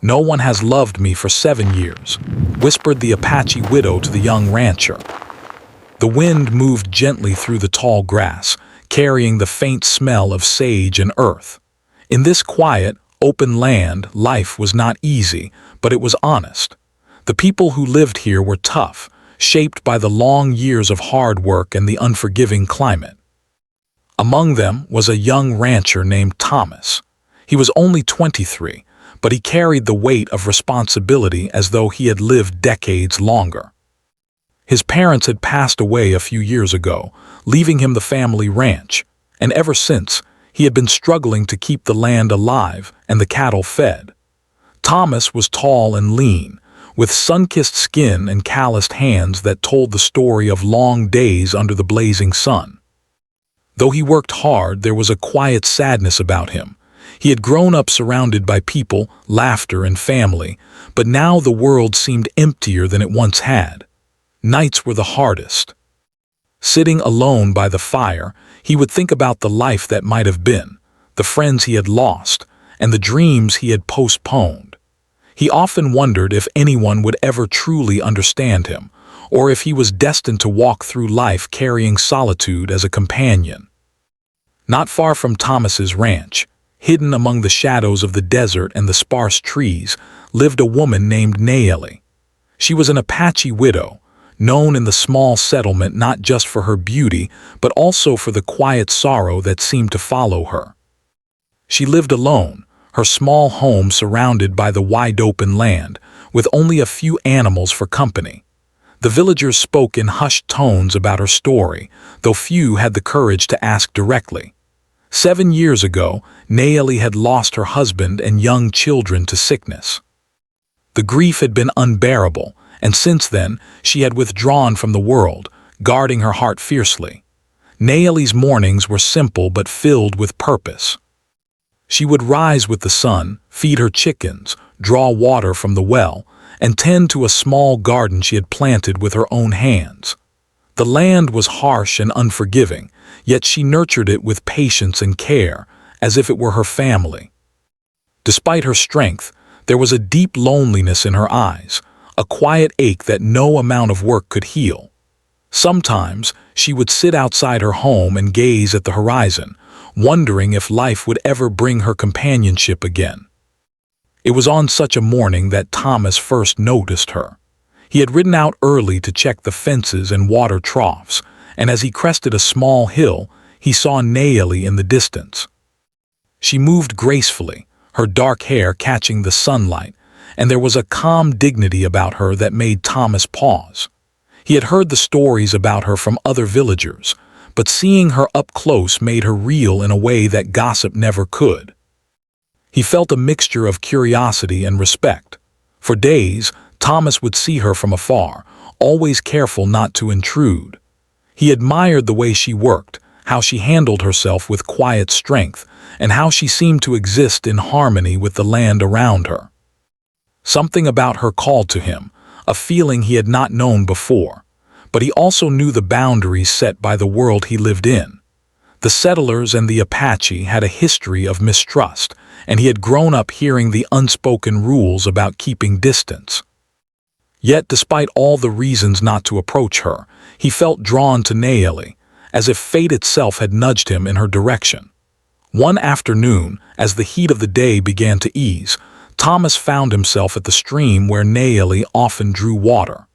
"No one has loved me for 7 years," whispered the Apache widow to the young rancher. The wind moved gently through the tall grass, carrying the faint smell of sage and earth. In this quiet, open land, life was not easy, but it was honest. The people who lived here were tough, shaped by the long years of hard work and the unforgiving climate. Among them was a young rancher named Thomas. He was only 23, but he carried the weight of responsibility as though he had lived decades longer. His parents had passed away a few years ago, leaving him the family ranch, and ever since, he had been struggling to keep the land alive and the cattle fed. Thomas was tall and lean, with sun-kissed skin and calloused hands that told the story of long days under the blazing sun. Though he worked hard, there was a quiet sadness about him. He had grown up surrounded by people, laughter, and family, but now the world seemed emptier than it once had. Nights were the hardest. Sitting alone by the fire, he would think about the life that might have been, the friends he had lost, and the dreams he had postponed. He often wondered if anyone would ever truly understand him, or if he was destined to walk through life carrying solitude as a companion. Not far from Thomas's ranch, hidden among the shadows of the desert and the sparse trees, lived a woman named Nayeli. She was an Apache widow, known in the small settlement not just for her beauty, but also for the quiet sorrow that seemed to follow her. She lived alone, her small home surrounded by the wide-open land, with only a few animals for company. The villagers spoke in hushed tones about her story, though few had the courage to ask directly. 7 years ago, Nayeli had lost her husband and young children to sickness. The grief had been unbearable, and since then, she had withdrawn from the world, guarding her heart fiercely. Nayeli's mornings were simple but filled with purpose. She would rise with the sun, feed her chickens, draw water from the well, and tend to a small garden she had planted with her own hands. The land was harsh and unforgiving, yet she nurtured it with patience and care, as if it were her family. Despite her strength, there was a deep loneliness in her eyes, a quiet ache that no amount of work could heal. Sometimes she would sit outside her home and gaze at the horizon, wondering if life would ever bring her companionship again. It was on such a morning that Thomas first noticed her. He had ridden out early to check the fences and water troughs, and as he crested a small hill, he saw Nayeli in the distance. She moved gracefully, her dark hair catching the sunlight, and there was a calm dignity about her that made Thomas pause. He had heard the stories about her from other villagers, but seeing her up close made her real in a way that gossip never could. He felt a mixture of curiosity and respect. For days, Thomas would see her from afar, always careful not to intrude. He admired the way she worked, how she handled herself with quiet strength, and how she seemed to exist in harmony with the land around her. Something about her called to him, a feeling he had not known before, but he also knew the boundaries set by the world he lived in. The settlers and the Apache had a history of mistrust, and he had grown up hearing the unspoken rules about keeping distance. Yet, despite all the reasons not to approach her, he felt drawn to Nayeli, as if fate itself had nudged him in her direction. One afternoon, as the heat of the day began to ease, Thomas found himself at the stream where Nayeli often drew water.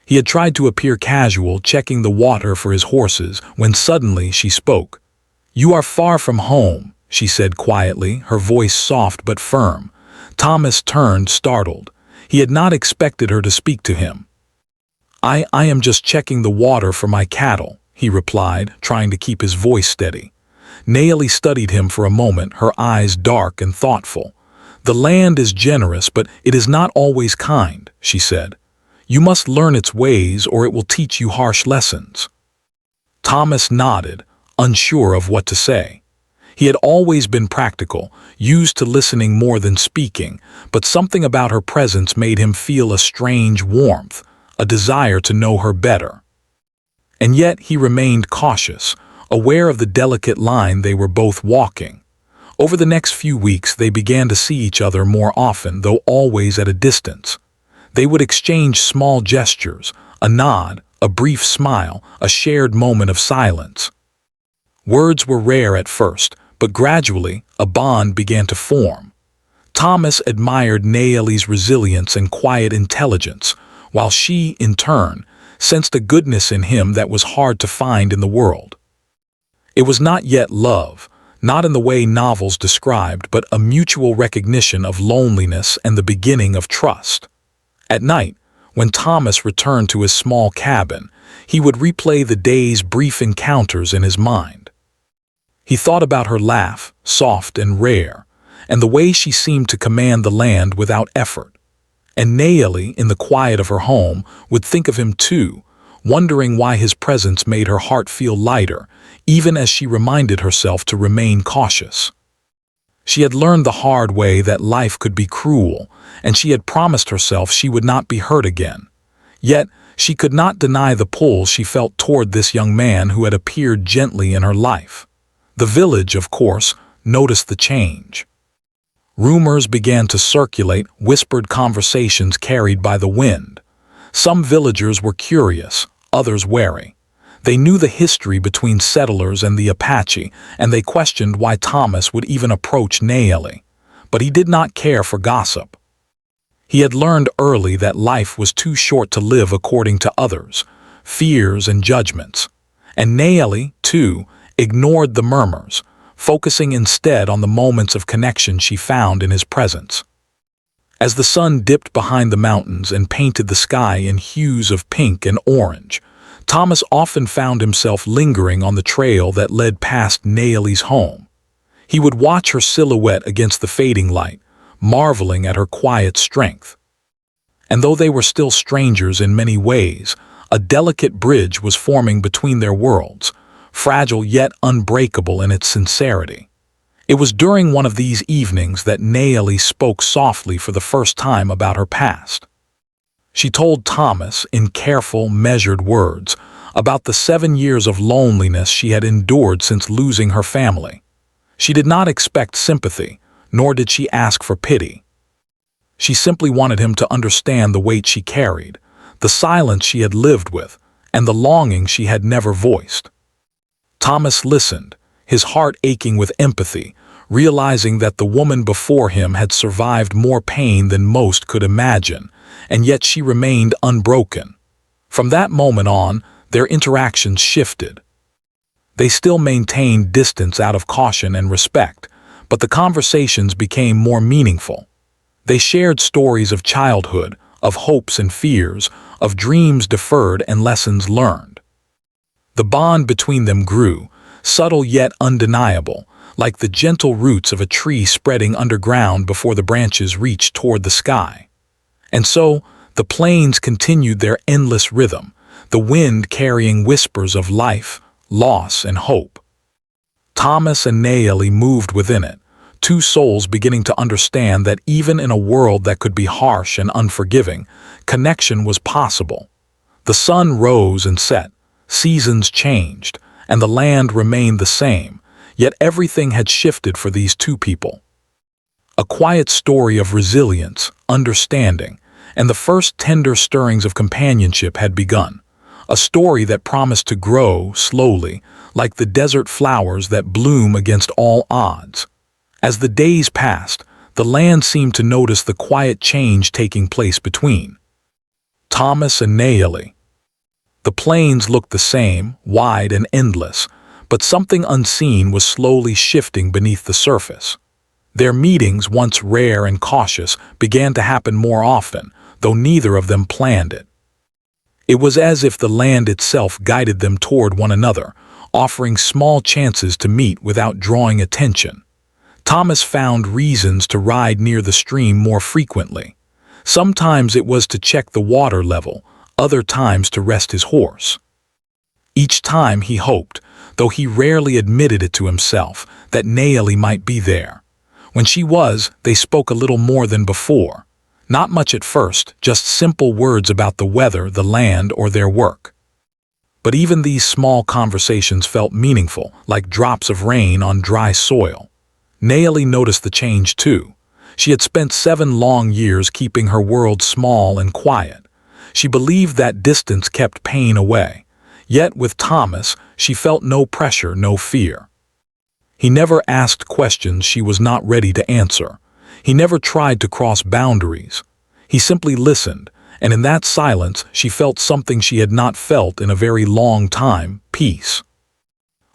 He had tried to appear casual, checking the water for his horses, when suddenly she spoke. "You are far from home," she said quietly, her voice soft but firm. Thomas turned, startled. He had not expected her to speak to him. I am just checking the water for my cattle," he replied, trying to keep his voice steady. Nayeli studied him for a moment, her eyes dark and thoughtful. "The land is generous, but it is not always kind," she said. "You must learn its ways, or it will teach you harsh lessons." Thomas nodded, unsure of what to say. He had always been practical, used to listening more than speaking, but something about her presence made him feel a strange warmth, a desire to know her better. And yet he remained cautious, aware of the delicate line they were both walking. Over the next few weeks, they began to see each other more often, though always at a distance. They would exchange small gestures, a nod, a brief smile, a shared moment of silence. Words were rare at first, but gradually a bond began to form. Thomas admired Naomi's resilience and quiet intelligence, while she, in turn, sensed a goodness in him that was hard to find in the world. It was not yet love, not in the way novels described, but a mutual recognition of loneliness and the beginning of trust. At night, when Thomas returned to his small cabin, he would replay the day's brief encounters in his mind. He thought about her laugh, soft and rare, and the way she seemed to command the land without effort. And Naomi, in the quiet of her home, would think of him too, wondering why his presence made her heart feel lighter, even as she reminded herself to remain cautious. She had learned the hard way that life could be cruel, and she had promised herself she would not be hurt again. Yet, she could not deny the pull she felt toward this young man who had appeared gently in her life. The village, of course, noticed the change. Rumors began to circulate, whispered conversations carried by the wind. Some villagers were curious, others wary. They knew the history between settlers and the Apache, and they questioned why Thomas would even approach Naomi. But he did not care for gossip. He had learned early that life was too short to live according to others, fears and judgments. And Naomi, too, ignored the murmurs, focusing instead on the moments of connection she found in his presence. As the sun dipped behind the mountains and painted the sky in hues of pink and orange, Thomas often found himself lingering on the trail that led past Naomi's home. He would watch her silhouette against the fading light, marveling at her quiet strength. And though they were still strangers in many ways, a delicate bridge was forming between their worlds, fragile yet unbreakable in its sincerity. It was during one of these evenings that Naomi spoke softly for the first time about her past. She told Thomas, in careful, measured words, about the 7 years of loneliness she had endured since losing her family. She did not expect sympathy, nor did she ask for pity. She simply wanted him to understand the weight she carried, the silence she had lived with, and the longing she had never voiced. Thomas listened, his heart aching with empathy, realizing that the woman before him had survived more pain than most could imagine, and yet she remained unbroken. From that moment on, their interactions shifted. They still maintained distance out of caution and respect, but the conversations became more meaningful. They shared stories of childhood, of hopes and fears, of dreams deferred and lessons learned. The bond between them grew, subtle yet undeniable, like the gentle roots of a tree spreading underground before the branches reached toward the sky. And so, the plains continued their endless rhythm, the wind carrying whispers of life, loss, and hope. Thomas and Naomi moved within it, two souls beginning to understand that even in a world that could be harsh and unforgiving, connection was possible. The sun rose and set, seasons changed, and the land remained the same, yet everything had shifted for these two people. A quiet story of resilience, understanding, and the first tender stirrings of companionship had begun, a story that promised to grow slowly, like the desert flowers that bloom against all odds. As the days passed, the land seemed to notice the quiet change taking place between Thomas and Naomi. The plains looked the same, wide and endless, but something unseen was slowly shifting beneath the surface. Their meetings, once rare and cautious, began to happen more often, though neither of them planned it. It was as if the land itself guided them toward one another, offering small chances to meet without drawing attention. Thomas found reasons to ride near the stream more frequently. Sometimes it was to check the water level, other times to rest his horse. Each time he hoped, though he rarely admitted it to himself, that Naomi might be there. When she was, they spoke a little more than before. Not much at first, just simple words about the weather, the land, or their work. But even these small conversations felt meaningful, like drops of rain on dry soil. Nayeli noticed the change too. She had spent 7 long years keeping her world small and quiet. She believed that distance kept pain away. Yet with Thomas, she felt no pressure, no fear. He never asked questions she was not ready to answer. He never tried to cross boundaries. He simply listened, and in that silence she felt something she had not felt in a very long time: peace.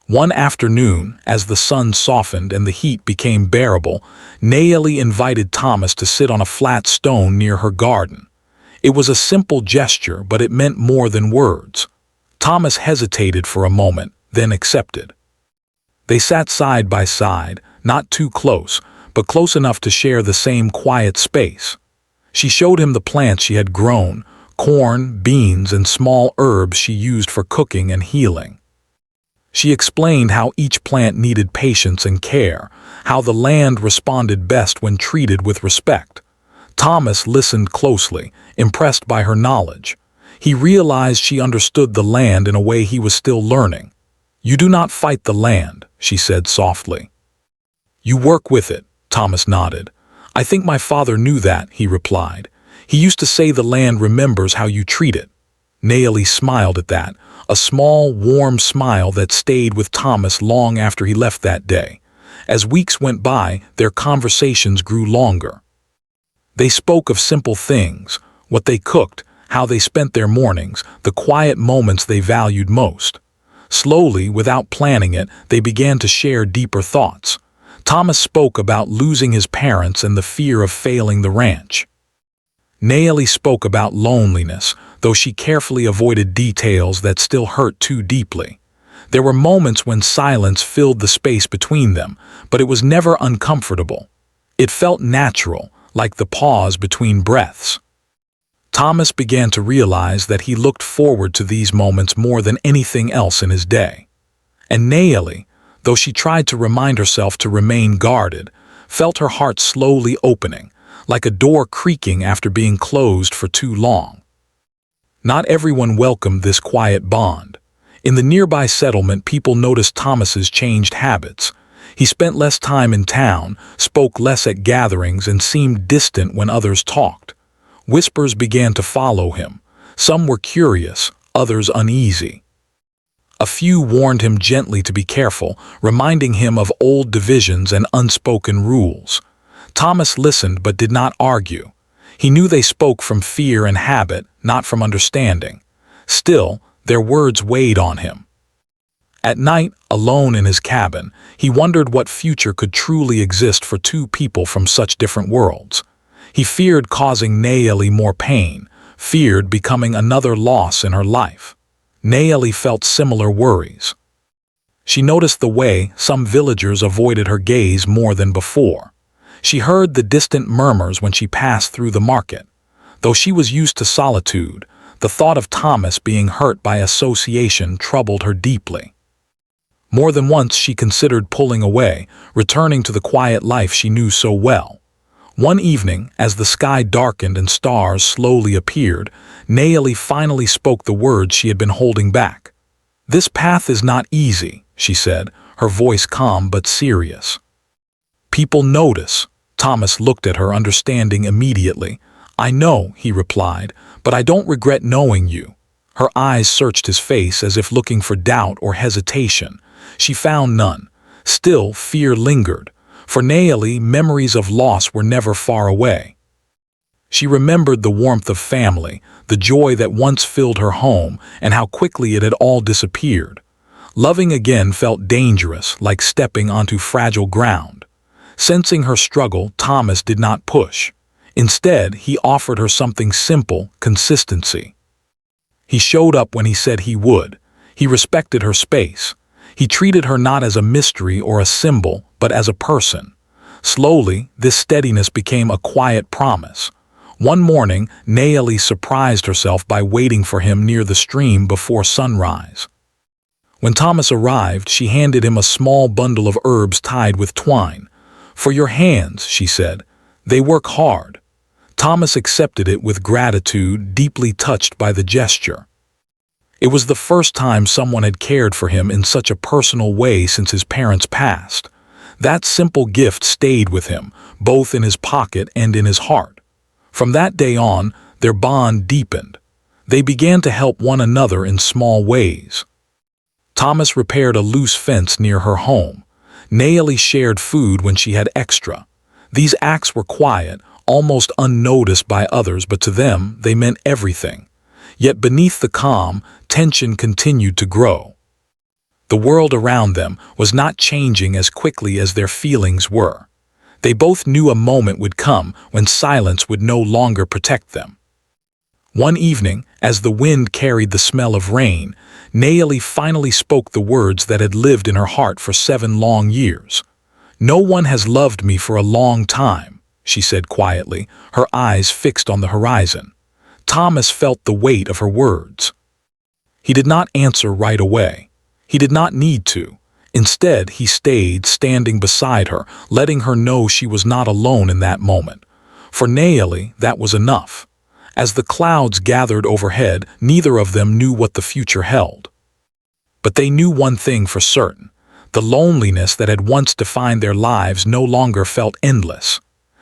One afternoon, as the sun softened and the heat became bearable, Nayeli invited Thomas to sit on a flat stone near her garden. It was a simple gesture, but it meant more than words. Thomas hesitated for a moment, then accepted. They sat side by side, not too close, but close enough to share the same quiet space. She showed him the plants she had grown: corn, beans, and small herbs she used for cooking and healing. She explained how each plant needed patience and care, how the land responded best when treated with respect. Thomas listened closely, impressed by her knowledge. He realized she understood the land in a way he was still learning. "You do not fight the land," she said softly. "You work with it," Thomas nodded. "I think my father knew that," he replied. "He used to say the land remembers how you treat it." Nayeli smiled at that, a small, warm smile that stayed with Thomas long after he left that day. As weeks went by, their conversations grew longer. They spoke of simple things: what they cooked, how they spent their mornings, the quiet moments they valued most. Slowly, without planning it, they began to share deeper thoughts. Thomas spoke about losing his parents and the fear of failing the ranch. Nayeli spoke about loneliness, though she carefully avoided details that still hurt too deeply. There were moments when silence filled the space between them, but it was never uncomfortable. It felt natural, like the pause between breaths. Thomas began to realize that he looked forward to these moments more than anything else in his day. And Nayeli, though she tried to remind herself to remain guarded, felt her heart slowly opening, like a door creaking after being closed for too long. Not everyone welcomed this quiet bond. In the nearby settlement, people noticed Thomas's changed habits. He spent less time in town, spoke less at gatherings, and seemed distant when others talked. Whispers began to follow him. Some were curious, others uneasy. A few warned him gently to be careful, reminding him of old divisions and unspoken rules. Thomas listened but did not argue. He knew they spoke from fear and habit, not from understanding. Still, their words weighed on him. At night, alone in his cabin, he wondered what future could truly exist for two people from such different worlds. He feared causing Nayeli more pain, feared becoming another loss in her life. Nayeli felt similar worries. She noticed the way some villagers avoided her gaze more than before. She heard the distant murmurs when she passed through the market. Though she was used to solitude, the thought of Thomas being hurt by association troubled her deeply. More than once she considered pulling away, returning to the quiet life she knew so well. One evening, as the sky darkened and stars slowly appeared, Nayeli finally spoke the words she had been holding back. "This path is not easy," she said, her voice calm but serious. "People notice." Thomas looked at her, understanding immediately. "I know," he replied, "but I don't regret knowing you." Her eyes searched his face as if looking for doubt or hesitation. She found none. Still, fear lingered. For Nayeli, memories of loss were never far away. She remembered the warmth of family, the joy that once filled her home, and how quickly it had all disappeared. Loving again felt dangerous, like stepping onto fragile ground. Sensing her struggle, Thomas did not push. Instead, he offered her something simple: consistency. He showed up when he said he would. He respected her space. He treated her not as a mystery or a symbol, but as a person. Slowly, this steadiness became a quiet promise. One morning, Nayeli surprised herself by waiting for him near the stream before sunrise. When Thomas arrived, she handed him a small bundle of herbs tied with twine. "For your hands," she said. "They work hard." Thomas accepted it with gratitude, deeply touched by the gesture. It was the first time someone had cared for him in such a personal way since his parents passed. That simple gift stayed with him, both in his pocket and in his heart. From that day on, their bond deepened. They began to help one another in small ways. Thomas repaired a loose fence near her home. Naomi shared food when she had extra. These acts were quiet, almost unnoticed by others, but to them they meant everything. Yet beneath the calm, tension continued to grow. The world around them was not changing as quickly as their feelings were. They both knew a moment would come when silence would no longer protect them. One evening, as the wind carried the smell of rain, Naomi finally spoke the words that had lived in her heart for 7 long years. "No one has loved me for a long time," she said quietly, her eyes fixed on the horizon. Thomas felt the weight of her words. He did not answer right away. He did not need to. Instead, he stayed standing beside her, letting her know she was not alone in that moment. For Naomi, that was enough. As the clouds gathered overhead, neither of them knew what the future held. But they knew one thing for certain. The loneliness that had once defined their lives no longer felt endless.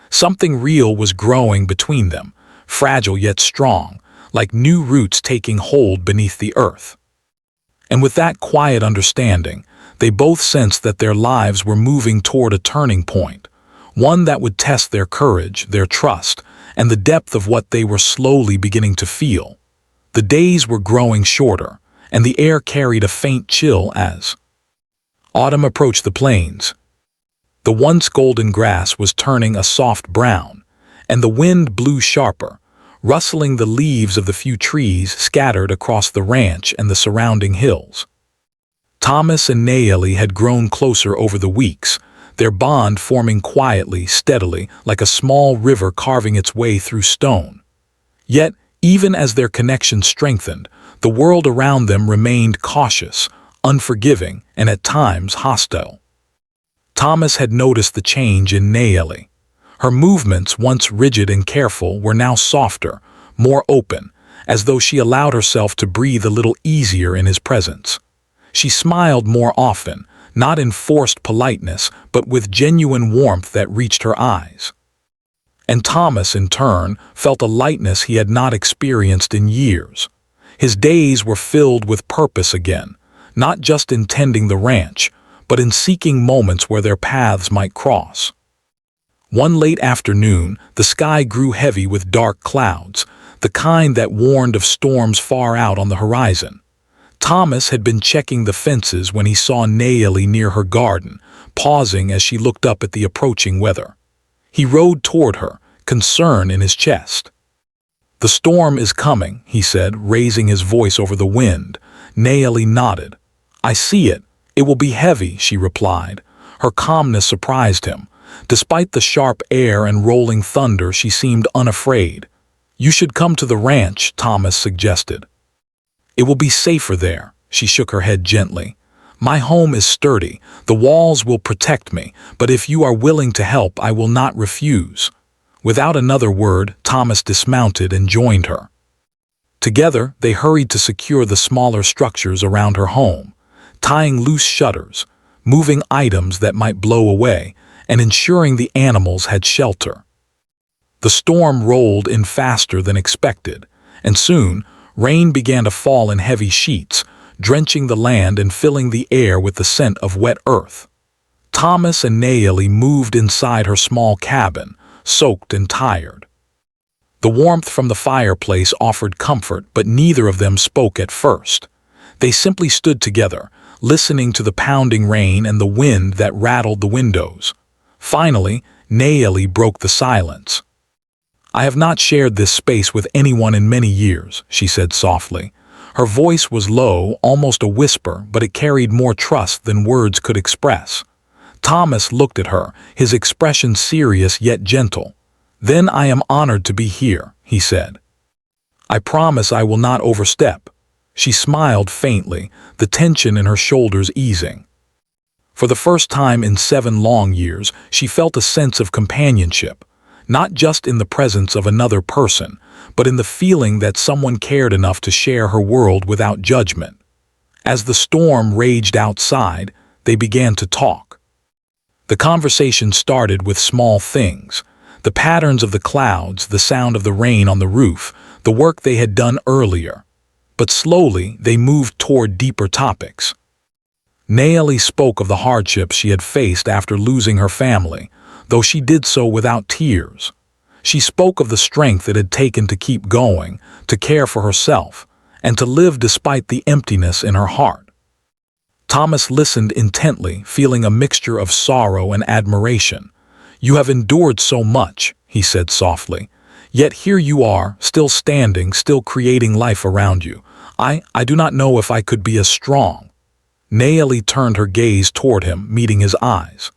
Something real was growing between them, fragile yet strong, like new roots taking hold beneath the earth. And with that quiet understanding, they both sensed that their lives were moving toward a turning point, one that would test their courage, their trust, and the depth of what they were slowly beginning to feel. The days were growing shorter, and the air carried a faint chill as autumn approached the plains. The once golden grass was turning a soft brown, and the wind blew sharper, rustling the leaves of the few trees scattered across the ranch and the surrounding hills. Thomas and Naomi had grown closer over the weeks, their bond forming quietly, steadily, like a small river carving its way through stone. Yet, even as their connection strengthened, the world around them remained cautious, unforgiving, and at times hostile. Thomas had noticed the change in Naomi. Her movements, once rigid and careful, were now softer, more open, as though she allowed herself to breathe a little easier in his presence. She smiled more often, not in forced politeness, but with genuine warmth that reached her eyes. And Thomas, in turn, felt a lightness he had not experienced in years. His days were filled with purpose again, not just in tending the ranch, but in seeking moments where their paths might cross. One late afternoon, the sky grew heavy with dark clouds, the kind that warned of storms far out on the horizon. Thomas had been checking the fences when he saw Naomi near her garden, pausing as she looked up at the approaching weather. He rode toward her, concern in his chest. "The storm is coming," he said, raising his voice over the wind. Naomi nodded. "I see it. It will be heavy," she replied. Her calmness surprised him. Despite the sharp air and rolling thunder, she seemed unafraid. "You should come to the ranch," Thomas suggested. "It will be safer there," she shook her head gently. "My home is sturdy, the walls will protect me, but if you are willing to help, I will not refuse." Without another word, Thomas dismounted and joined her. Together, they hurried to secure the smaller structures around her home, tying loose shutters, moving items that might blow away, and ensuring the animals had shelter. The storm rolled in faster than expected, and soon, rain began to fall in heavy sheets, drenching the land and filling the air with the scent of wet earth. Thomas and Naomi moved inside her small cabin, soaked and tired. The warmth from the fireplace offered comfort, but neither of them spoke at first. They simply stood together, listening to the pounding rain and the wind that rattled the windows. Finally, Naomi broke the silence. "I have not shared this space with anyone in many years," she said softly. Her voice was low, almost a whisper, but it carried more trust than words could express. Thomas looked at her, his expression serious yet gentle. "Then I am honored to be here," he said. "I promise I will not overstep." She smiled faintly, the tension in her shoulders easing. For the first time in 7 long years, she felt a sense of companionship, not just in the presence of another person, but in the feeling that someone cared enough to share her world without judgment. As the storm raged outside, they began to talk. The conversation started with small things: the patterns of the clouds, the sound of the rain on the roof, the work they had done earlier. But slowly they moved toward deeper topics. Naomi spoke of the hardships she had faced after losing her family, though she did so without tears. She spoke of the strength it had taken to keep going, to care for herself, and to live despite the emptiness in her heart. Thomas listened intently, feeling a mixture of sorrow and admiration. "You have endured so much," he said softly. "Yet here you are, still standing, still creating life around you. I do not know if I could be as strong." Naomi turned her gaze toward him, meeting his eyes.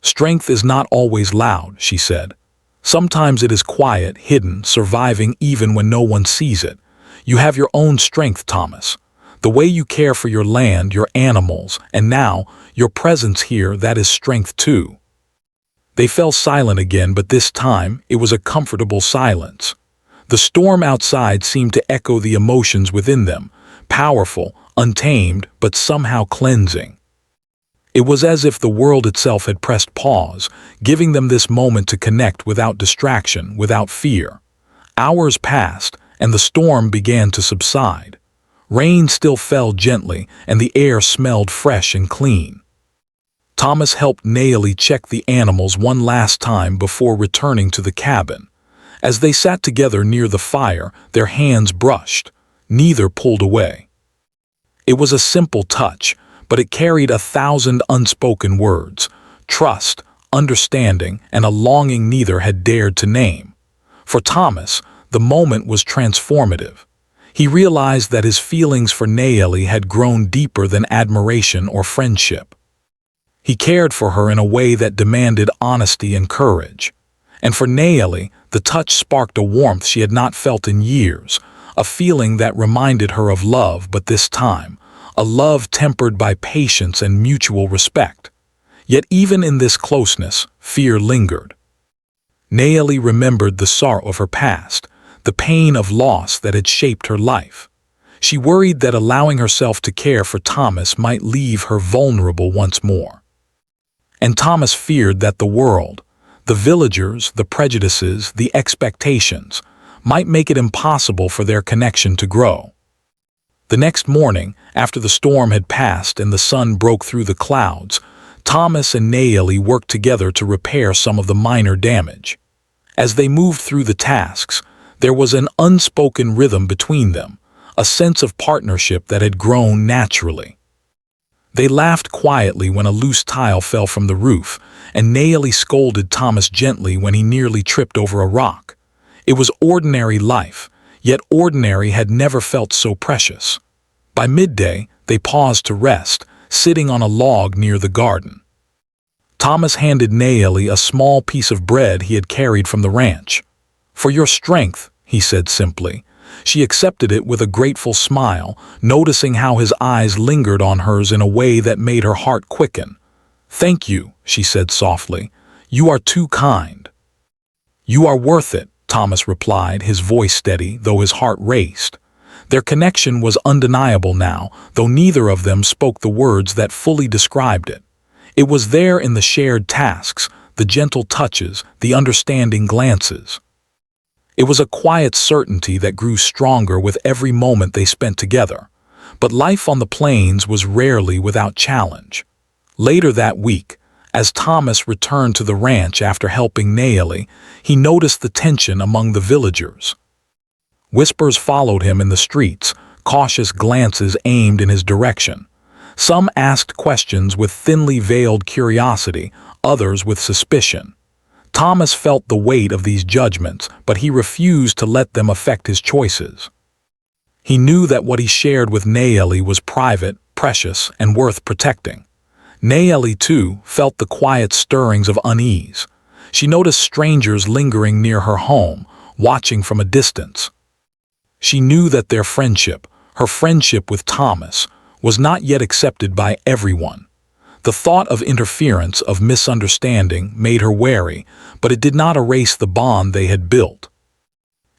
"Strength is not always loud," she said. "Sometimes it is quiet, hidden, surviving even when no one sees it. You have your own strength, Thomas. The way you care for your land, your animals, and now, your presence here, that is strength too." They fell silent again, but this time it was a comfortable silence. The storm outside seemed to echo the emotions within them, powerful, untamed, but somehow cleansing. It was as if the world itself had pressed pause, giving them this moment to connect without distraction, without fear. Hours passed, and the storm began to subside. Rain still fell gently, and the air smelled fresh and clean. Thomas helped Naomi check the animals one last time before returning to the cabin. As they sat together near the fire, their hands brushed. Neither pulled away. It was a simple touch, but it carried 1,000 unspoken words: trust, understanding, and a longing neither had dared to name. For Thomas, the moment was transformative. He realized that his feelings for Naomi had grown deeper than admiration or friendship. He cared for her in a way that demanded honesty and courage. And for Naomi, the touch sparked a warmth she had not felt in years, a feeling that reminded her of love, but this time, a love tempered by patience and mutual respect. Yet even in this closeness, fear lingered. Naomi remembered the sorrow of her past, the pain of loss that had shaped her life. She worried that allowing herself to care for Thomas might leave her vulnerable once more. And Thomas feared that the world, the villagers, the prejudices, the expectations, might make it impossible for their connection to grow. The next morning, after the storm had passed and the sun broke through the clouds, Thomas and Naomi worked together to repair some of the minor damage. As they moved through the tasks, there was an unspoken rhythm between them, a sense of partnership that had grown naturally. They laughed quietly when a loose tile fell from the roof, and Naomi scolded Thomas gently when he nearly tripped over a rock. It was ordinary life, yet ordinary had never felt so precious. By midday, they paused to rest, sitting on a log near the garden. Thomas handed Naomi a small piece of bread he had carried from the ranch. "For your strength," he said simply. She accepted it with a grateful smile, noticing how his eyes lingered on hers in a way that made her heart quicken. "Thank you," she said softly. "You are too kind." "You are worth it," Thomas replied, his voice steady, though his heart raced. Their connection was undeniable now, though neither of them spoke the words that fully described it. It was there in the shared tasks, the gentle touches, the understanding glances. It was a quiet certainty that grew stronger with every moment they spent together. But life on the plains was rarely without challenge. Later that week, as Thomas returned to the ranch after helping Naomi, he noticed the tension among the villagers. Whispers followed him in the streets, cautious glances aimed in his direction. Some asked questions with thinly veiled curiosity, others with suspicion. Thomas felt the weight of these judgments, but he refused to let them affect his choices. He knew that what he shared with Naomi was private, precious, and worth protecting. Naomi, too, felt the quiet stirrings of unease. She noticed strangers lingering near her home, watching from a distance. She knew that their friendship, her friendship with Thomas, was not yet accepted by everyone. The thought of interference, of misunderstanding, made her wary, but it did not erase the bond they had built.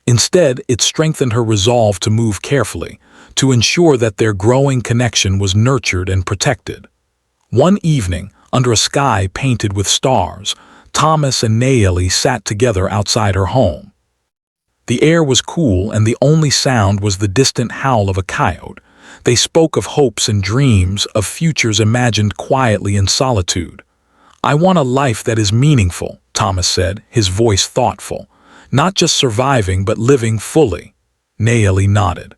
Instead, it strengthened her resolve to move carefully, to ensure that their growing connection was nurtured and protected. One evening, under a sky painted with stars, Thomas and Naomi sat together outside her home. The air was cool and the only sound was the distant howl of a coyote. They spoke of hopes and dreams, of futures imagined quietly in solitude. "I want a life that is meaningful," Thomas said, his voice thoughtful. "Not just surviving, but living fully." Naomi nodded.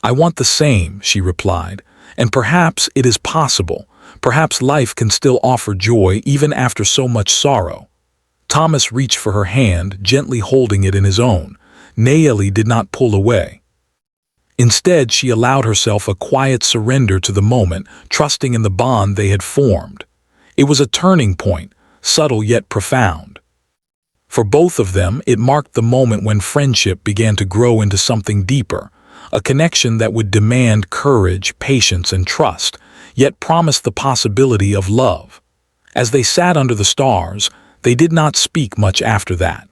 "I want the same," she replied, "and perhaps it is possible. Perhaps life can still offer joy even after so much sorrow." Thomas reached for her hand, gently holding it in his own. Naomi did not pull away. Instead, she allowed herself a quiet surrender to the moment, trusting in the bond they had formed. It was a turning point, subtle yet profound. For both of them, it marked the moment when friendship began to grow into something deeper, a connection that would demand courage, patience, and trust, yet promised the possibility of love. As they sat under the stars, they did not speak much after that.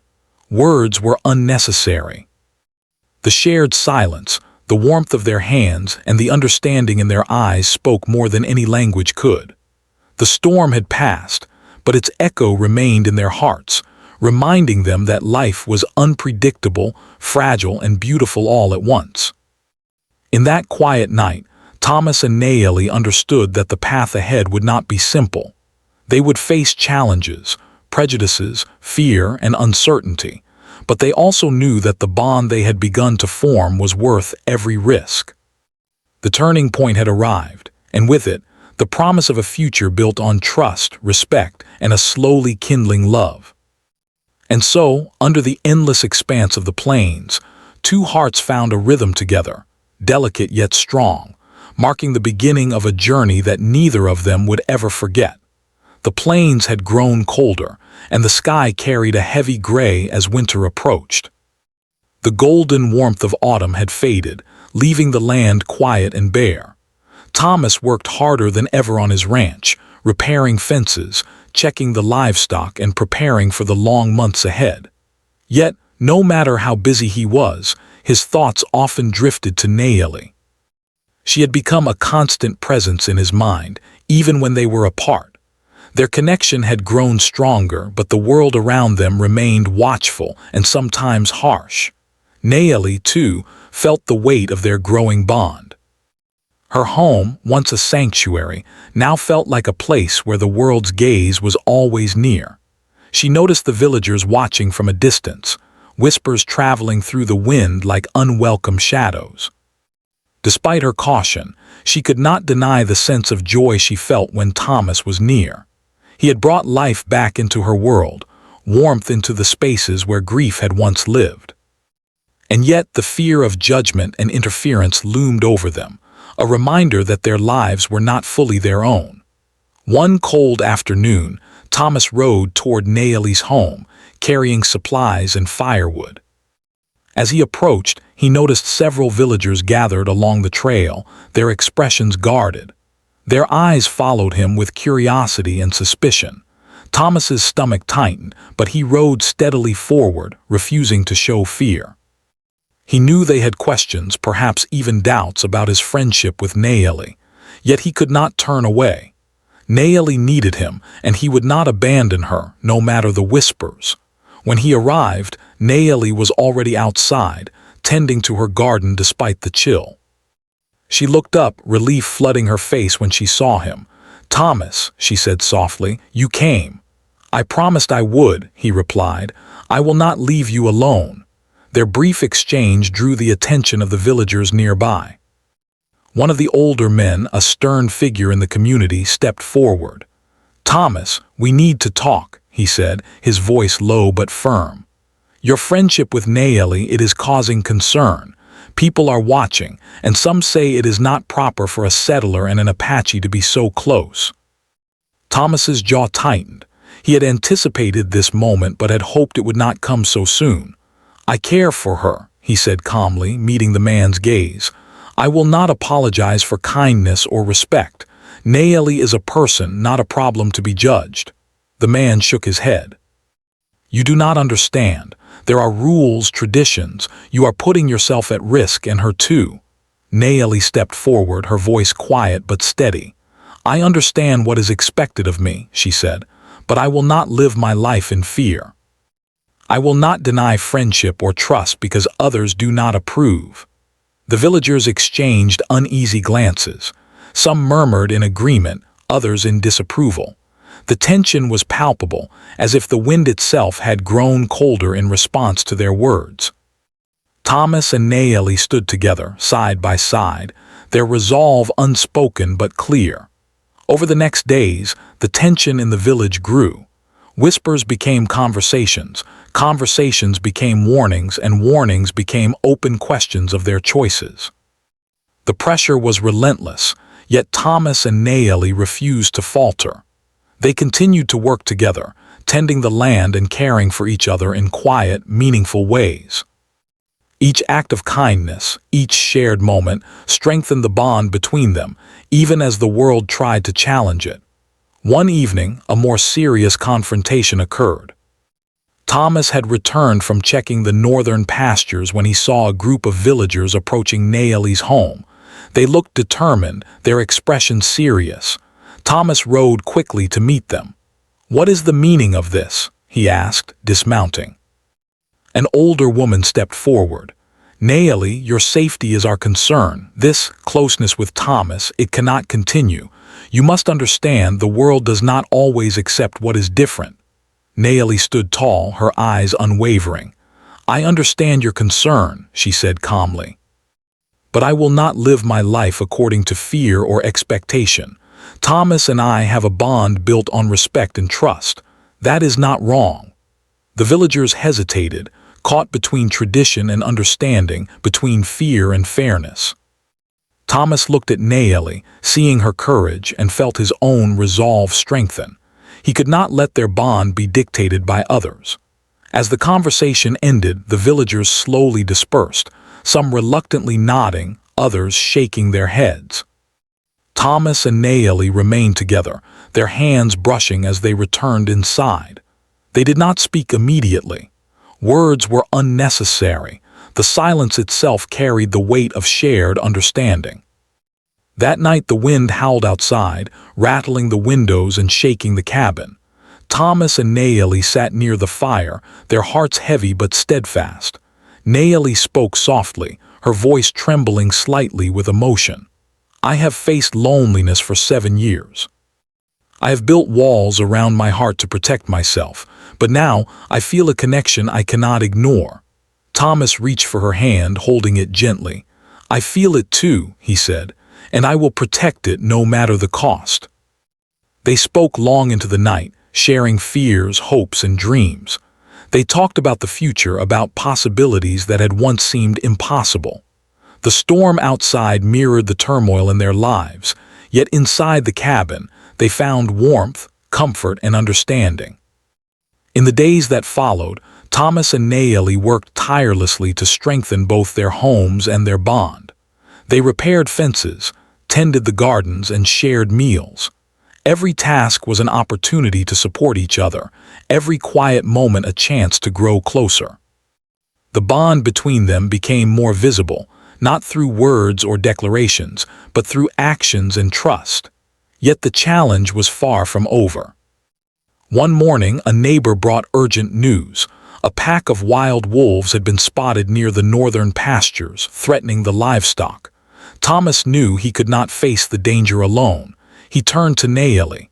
Words were unnecessary. The shared silence, the warmth of their hands, and the understanding in their eyes spoke more than any language could. The storm had passed, but its echo remained in their hearts, reminding them that life was unpredictable, fragile, and beautiful all at once. In that quiet night, Thomas and Naomi understood that the path ahead would not be simple. They would face challenges, prejudices, fear, and uncertainty, but they also knew that the bond they had begun to form was worth every risk. The turning point had arrived, and with it, the promise of a future built on trust, respect, and a slowly kindling love. And so, under the endless expanse of the plains, two hearts found a rhythm together, delicate yet strong, marking the beginning of a journey that neither of them would ever forget. The plains had grown colder, and the sky carried a heavy gray as winter approached. The golden warmth of autumn had faded, leaving the land quiet and bare. Thomas worked harder than ever on his ranch, repairing fences, checking the livestock, and preparing for the long months ahead. Yet, no matter how busy he was, his thoughts often drifted to Naomi. She had become a constant presence in his mind, even when they were apart. Their connection had grown stronger, but the world around them remained watchful and sometimes harsh. Naomi, too, felt the weight of their growing bond. Her home, once a sanctuary, now felt like a place where the world's gaze was always near. She noticed the villagers watching from a distance, whispers traveling through the wind like unwelcome shadows. Despite her caution, she could not deny the sense of joy she felt when Thomas was near. He had brought life back into her world, warmth into the spaces where grief had once lived. And yet the fear of judgment and interference loomed over them, a reminder that their lives were not fully their own. One cold afternoon, Thomas rode toward Naomi's home, carrying supplies and firewood. As he approached, he noticed several villagers gathered along the trail, their expressions guarded. Their eyes followed him with curiosity and suspicion. Thomas's stomach tightened, but he rode steadily forward, refusing to show fear. He knew they had questions, perhaps even doubts about his friendship with Naomi, yet he could not turn away. Naomi needed him, and he would not abandon her, no matter the whispers. When he arrived, Naomi was already outside, tending to her garden despite the chill. She looked up, relief flooding her face when she saw him. "Thomas," she said softly, "you came." "I promised I would," he replied. "I will not leave you alone." Their brief exchange drew the attention of the villagers nearby. One of the older men, a stern figure in the community, stepped forward. "Thomas, we need to talk," he said, his voice low but firm. "Your friendship with Naomi, it is causing concern. People are watching, and some say it is not proper for a settler and an Apache to be so close." Thomas's jaw tightened. He had anticipated this moment but had hoped it would not come so soon. "I care for her," he said calmly, meeting the man's gaze. "I will not apologize for kindness or respect. Naomi is a person, not a problem to be judged." The man shook his head. "You do not understand. There are rules, traditions. You are putting yourself at risk, and her too." Naomi stepped forward, her voice quiet but steady. "I understand what is expected of me," she said, "but I will not live my life in fear. I will not deny friendship or trust because others do not approve." The villagers exchanged uneasy glances. Some murmured in agreement, others in disapproval. The tension was palpable, as if the wind itself had grown colder in response to their words. Thomas and Naeli stood together, side by side, their resolve unspoken but clear. Over the next days, the tension in the village grew. Whispers became conversations, conversations became warnings, and warnings became open questions of their choices. The pressure was relentless, yet Thomas and Naeli refused to falter. They continued to work together, tending the land and caring for each other in quiet, meaningful ways. Each act of kindness, each shared moment, strengthened the bond between them, even as the world tried to challenge it. One evening, a more serious confrontation occurred. Thomas had returned from checking the northern pastures when he saw a group of villagers approaching Naeli's home. They looked determined, their expression serious. Thomas rode quickly to meet them. "What is the meaning of this?" he asked, dismounting. An older woman stepped forward. "Naeli, your safety is our concern. This closeness with Thomas, it cannot continue. You must understand the world does not always accept what is different." Naeli stood tall, her eyes unwavering. "I understand your concern," she said calmly. "But I will not live my life according to fear or expectation. Thomas and I have a bond built on respect and trust. That is not wrong." The villagers hesitated, caught between tradition and understanding, between fear and fairness. Thomas looked at Naeli, seeing her courage, and felt his own resolve strengthen. He could not let their bond be dictated by others. As the conversation ended, the villagers slowly dispersed, some reluctantly nodding, others shaking their heads. Thomas and Naeli remained together, their hands brushing as they returned inside. They did not speak immediately. Words were unnecessary. The silence itself carried the weight of shared understanding. That night the wind howled outside, rattling the windows and shaking the cabin. Thomas and Naeli sat near the fire, their hearts heavy but steadfast. Naeli spoke softly, her voice trembling slightly with emotion. "I have faced loneliness for 7 years. I have built walls around my heart to protect myself, but now I feel a connection I cannot ignore." Thomas reached for her hand, holding it gently. "I feel it too," he said, "and I will protect it no matter the cost." They spoke long into the night, sharing fears, hopes, and dreams. They talked about the future, about possibilities that had once seemed impossible. The storm outside mirrored the turmoil in their lives, yet inside the cabin, they found warmth, comfort, and understanding. In the days that followed, Thomas and Naeli worked tirelessly to strengthen both their homes and their bond. They repaired fences, tended the gardens, and shared meals. Every task was an opportunity to support each other, every quiet moment a chance to grow closer. The bond between them became more visible, not through words or declarations, but through actions and trust. Yet the challenge was far from over. One morning, a neighbor brought urgent news. A pack of wild wolves had been spotted near the northern pastures, threatening the livestock. Thomas knew he could not face the danger alone. He turned to Naeli.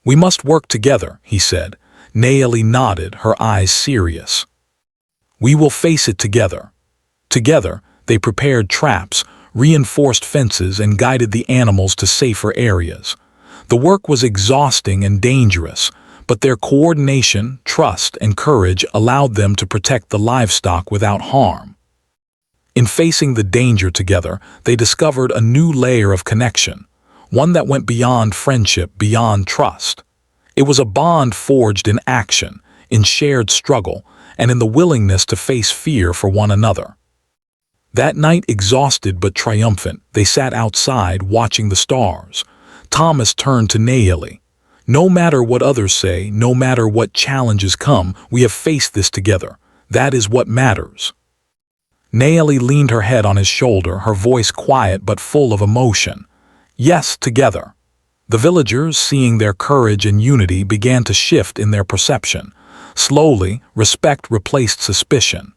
"We must work together," he said. Naeli nodded, her eyes serious. "We will face it together." Together, they prepared traps, reinforced fences, and guided the animals to safer areas. The work was exhausting and dangerous, but their coordination, trust, and courage allowed them to protect the livestock without harm. In facing the danger together, they discovered a new layer of connection, one that went beyond friendship, beyond trust. It was a bond forged in action, in shared struggle, and in the willingness to face fear for one another. That night, exhausted but triumphant, they sat outside watching the stars. Thomas turned to Naeli. "No matter what others say, no matter what challenges come, we have faced this together. That is what matters." Naeli leaned her head on his shoulder, her voice quiet but full of emotion. "Yes, together. The villagers, seeing their courage and unity, began to shift in their perception. Slowly, respect replaced suspicion.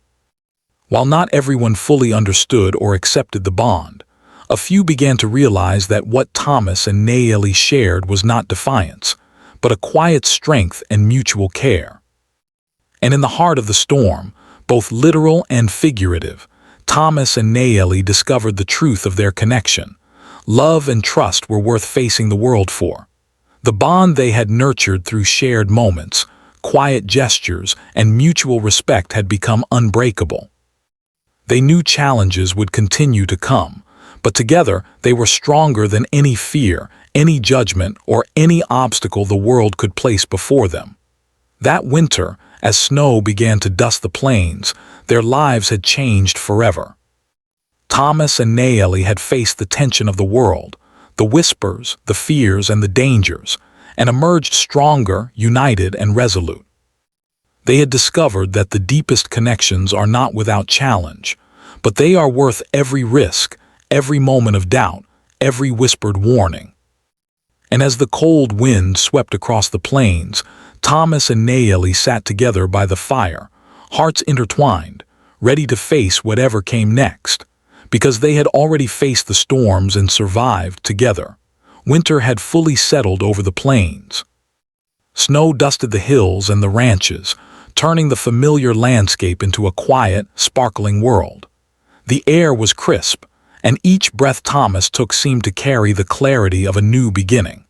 While not everyone fully understood or accepted the bond, a few began to realize that what Thomas and Nayeli shared was not defiance, but a quiet strength and mutual care. And in the heart of the storm, both literal and figurative, Thomas and Nayeli discovered the truth of their connection. Love and trust were worth facing the world for. The bond they had nurtured through shared moments, quiet gestures, and mutual respect had become unbreakable. They knew challenges would continue to come, but together they were stronger than any fear, any judgment, or any obstacle the world could place before them. That winter, as snow began to dust the plains, their lives had changed forever. Thomas and Nayeli had faced the tension of the world, the whispers, the fears, and the dangers, and emerged stronger, united, and resolute. They had discovered that the deepest connections are not without challenge, but they are worth every risk, every moment of doubt, every whispered warning. And as the cold wind swept across the plains, Thomas and Nayeli sat together by the fire, hearts intertwined, ready to face whatever came next. Because they had already faced the storms and survived together, winter had fully settled over the plains. Snow dusted the hills and the ranches, turning the familiar landscape into a quiet, sparkling world. The air was crisp, and each breath Thomas took seemed to carry the clarity of a new beginning.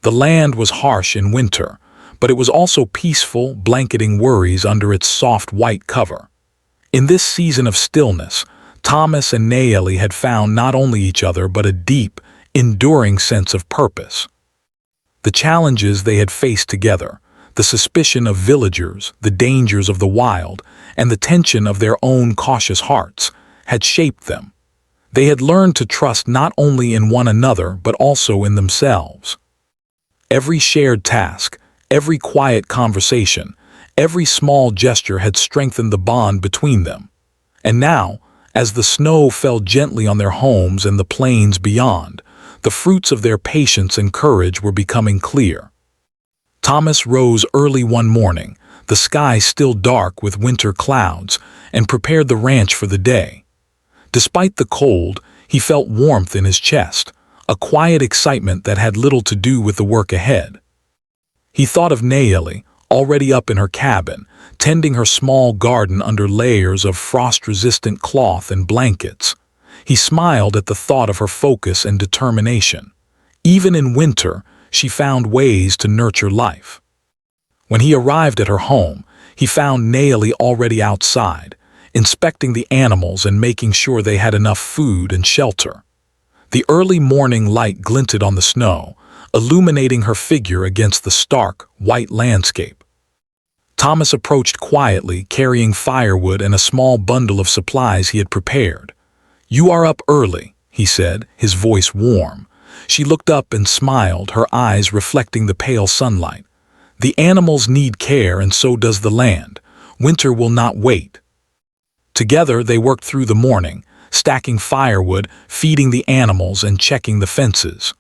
The land was harsh in winter, but it was also peaceful, blanketing worries under its soft white cover. In this season of stillness, Thomas and Nayeli had found not only each other but a deep, enduring sense of purpose. The challenges they had faced together, the suspicion of villagers, the dangers of the wild, and the tension of their own cautious hearts, had shaped them. They had learned to trust not only in one another but also in themselves. Every shared task, every quiet conversation, every small gesture had strengthened the bond between them. And now, as the snow fell gently on their homes and the plains beyond, the fruits of their patience and courage were becoming clear. Thomas rose early one morning, the sky still dark with winter clouds, and prepared the ranch for the day. Despite the cold, he felt warmth in his chest, a quiet excitement that had little to do with the work ahead. He thought of Nayeli, already up in her cabin, tending her small garden under layers of frost-resistant cloth and blankets. He smiled at the thought of her focus and determination. Even in winter, she found ways to nurture life. When he arrived at her home, he found Nayeli already outside, inspecting the animals and making sure they had enough food and shelter. The early morning light glinted on the snow, illuminating her figure against the stark, white landscape. Thomas approached quietly, carrying firewood and a small bundle of supplies he had prepared. "You are up early," he said, his voice warm. She looked up and smiled, her eyes reflecting the pale sunlight. "The animals need care, and so does the land. Winter will not wait." Together they worked through the morning, stacking firewood, feeding the animals, and checking the fences.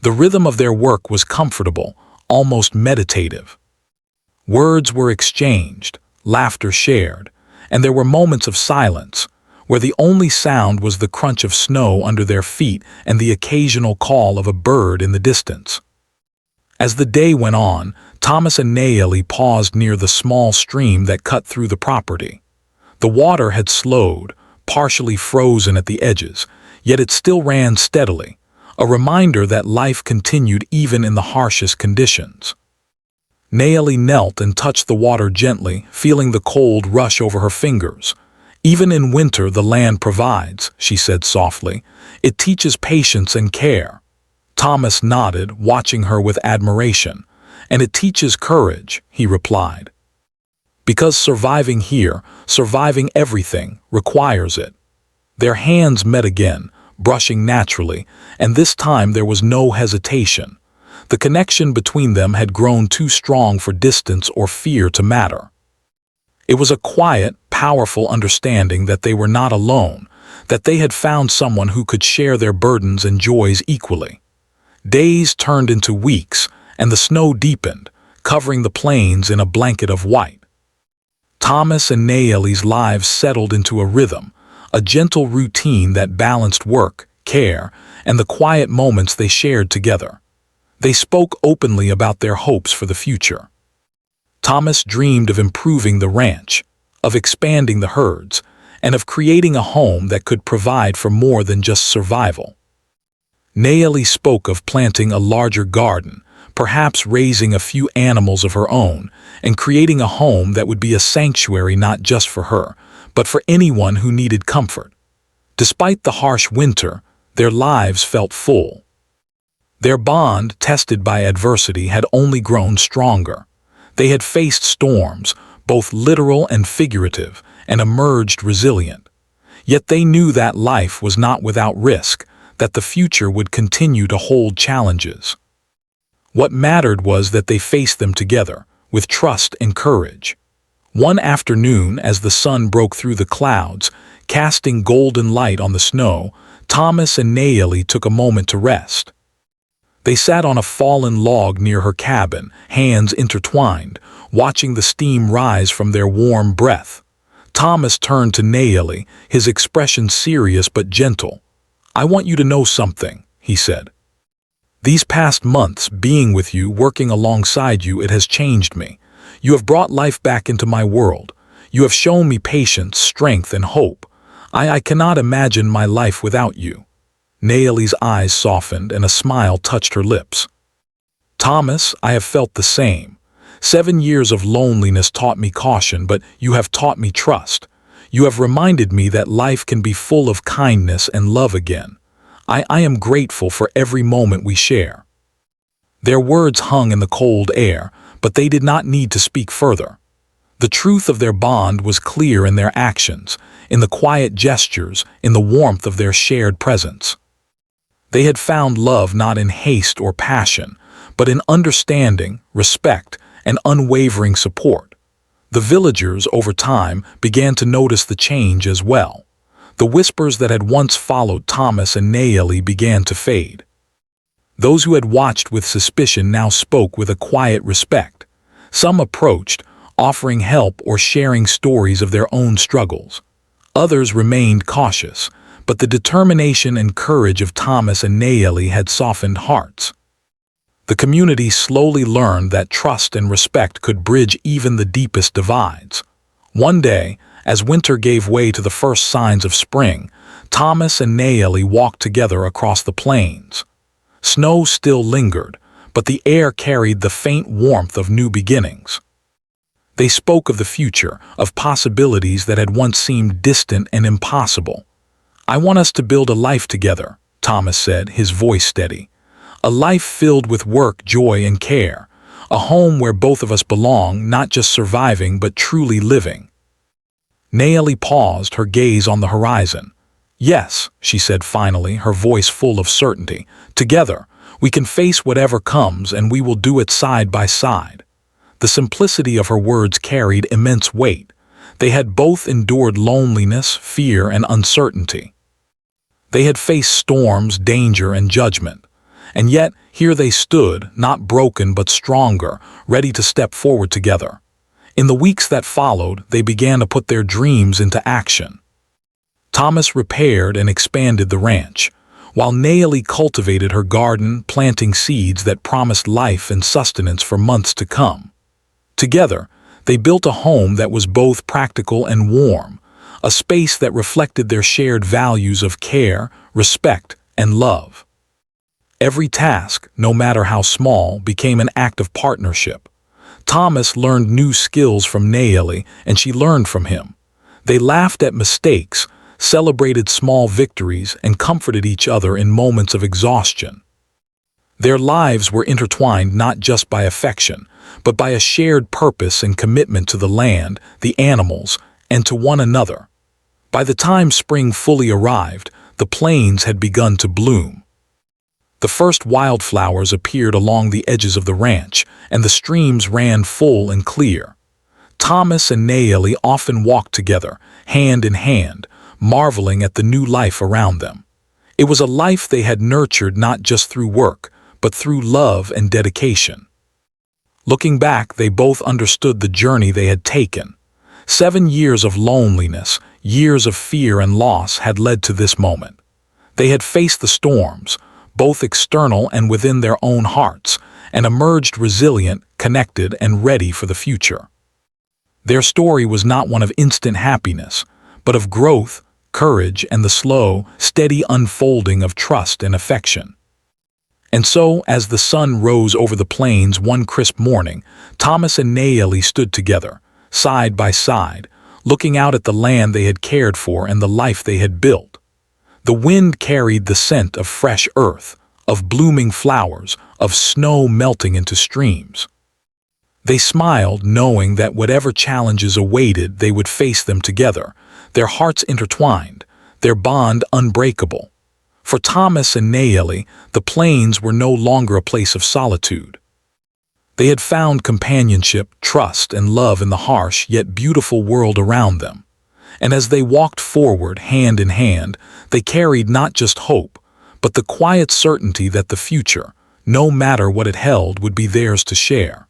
The rhythm of their work was comfortable, almost meditative. Words were exchanged, laughter shared, and there were moments of silence, where the only sound was the crunch of snow under their feet and the occasional call of a bird in the distance. As the day went on, Thomas and Nayeli paused near the small stream that cut through the property. The water had slowed, partially frozen at the edges, yet it still ran steadily, a reminder that life continued even in the harshest conditions. Nayeli knelt and touched the water gently, feeling the cold rush over her fingers. "Even in winter the land provides," she said softly. "It teaches patience and care." Thomas nodded, watching her with admiration. "And it teaches courage," he replied. "Because surviving here, surviving everything, requires it." Their hands met again, brushing naturally, and this time there was no hesitation. The connection between them had grown too strong for distance or fear to matter. It was a quiet, powerful understanding that they were not alone, that they had found someone who could share their burdens and joys equally. Days turned into weeks, and the snow deepened, covering the plains in a blanket of white. Thomas and Nayeli's lives settled into a rhythm, a gentle routine that balanced work, care, and the quiet moments they shared together. They spoke openly about their hopes for the future. Thomas dreamed of improving the ranch, of expanding the herds, and of creating a home that could provide for more than just survival. Nayeli spoke of planting a larger garden, perhaps raising a few animals of her own, and creating a home that would be a sanctuary not just for her, but for anyone who needed comfort. Despite the harsh winter, their lives felt full. Their bond, tested by adversity, had only grown stronger. They had faced storms, both literal and figurative, and emerged resilient. Yet they knew that life was not without risk, that the future would continue to hold challenges. What mattered was that they faced them together, with trust and courage. One afternoon, as the sun broke through the clouds, casting golden light on the snow, Thomas and Nayeli took a moment to rest. They sat on a fallen log near her cabin, hands intertwined, watching the steam rise from their warm breath. Thomas turned to Nayeli, his expression serious but gentle. "I want you to know something," he said. "These past months, being with you, working alongside you, it has changed me. You have brought life back into my world. You have shown me patience, strength, and hope. I cannot imagine my life without you." Nayeli's eyes softened and a smile touched her lips. "Thomas, I have felt the same. 7 years of loneliness taught me caution, but you have taught me trust. You have reminded me that life can be full of kindness and love again. I am grateful for every moment we share." Their words hung in the cold air, but they did not need to speak further. The truth of their bond was clear in their actions, in the quiet gestures, in the warmth of their shared presence. They had found love not in haste or passion, but in understanding, respect, and unwavering support. The villagers, over time, began to notice the change as well. The whispers that had once followed Thomas and Nayeli began to fade. Those who had watched with suspicion now spoke with a quiet respect. Some approached, offering help or sharing stories of their own struggles. Others remained cautious, but the determination and courage of Thomas and Nayeli had softened hearts. The community slowly learned that trust and respect could bridge even the deepest divides. One day, as winter gave way to the first signs of spring, Thomas and Nayeli walked together across the plains. Snow still lingered, but the air carried the faint warmth of new beginnings. They spoke of the future, of possibilities that had once seemed distant and impossible. "I want us to build a life together," Thomas said, his voice steady. "A life filled with work, joy, and care. A home where both of us belong, not just surviving, but truly living." Nayeli paused, her gaze on the horizon. "Yes," she said finally, her voice full of certainty. "Together, we can face whatever comes, and we will do it side by side." The simplicity of her words carried immense weight. They had both endured loneliness, fear, and uncertainty. They had faced storms, danger, and judgment. And yet, here they stood, not broken but stronger, ready to step forward together. In the weeks that followed, they began to put their dreams into action. Thomas repaired and expanded the ranch, while Nayeli cultivated her garden, planting seeds that promised life and sustenance for months to come. Together, they built a home that was both practical and warm, a space that reflected their shared values of care, respect, and love. Every task, no matter how small, became an act of partnership. Thomas learned new skills from Nayeli, and she learned from him. They laughed at mistakes, celebrated small victories, and comforted each other in moments of exhaustion. Their lives were intertwined not just by affection, but by a shared purpose and commitment to the land, the animals, and to one another. By the time spring fully arrived, the plains had begun to bloom. The first wildflowers appeared along the edges of the ranch, and the streams ran full and clear. Thomas and Nayeli often walked together, hand in hand, marveling at the new life around them. It was a life they had nurtured not just through work, but through love and dedication. Looking back, they both understood the journey they had taken. 7 years of loneliness, years of fear and loss had led to this moment. They had faced the storms, both external and within their own hearts, and emerged resilient, connected, and ready for the future. Their story was not one of instant happiness, but of growth, courage, and the slow, steady unfolding of trust and affection. And so, as the sun rose over the plains one crisp morning, Thomas and Nayeli stood together, side by side, looking out at the land they had cared for and the life they had built. The wind carried the scent of fresh earth, of blooming flowers, of snow melting into streams. They smiled, knowing that whatever challenges awaited, they would face them together, their hearts intertwined, their bond unbreakable. For Thomas and Nayeli, the plains were no longer a place of solitude. They had found companionship, trust, and love in the harsh yet beautiful world around them. And as they walked forward, hand in hand, they carried not just hope, but the quiet certainty that the future, no matter what it held, would be theirs to share.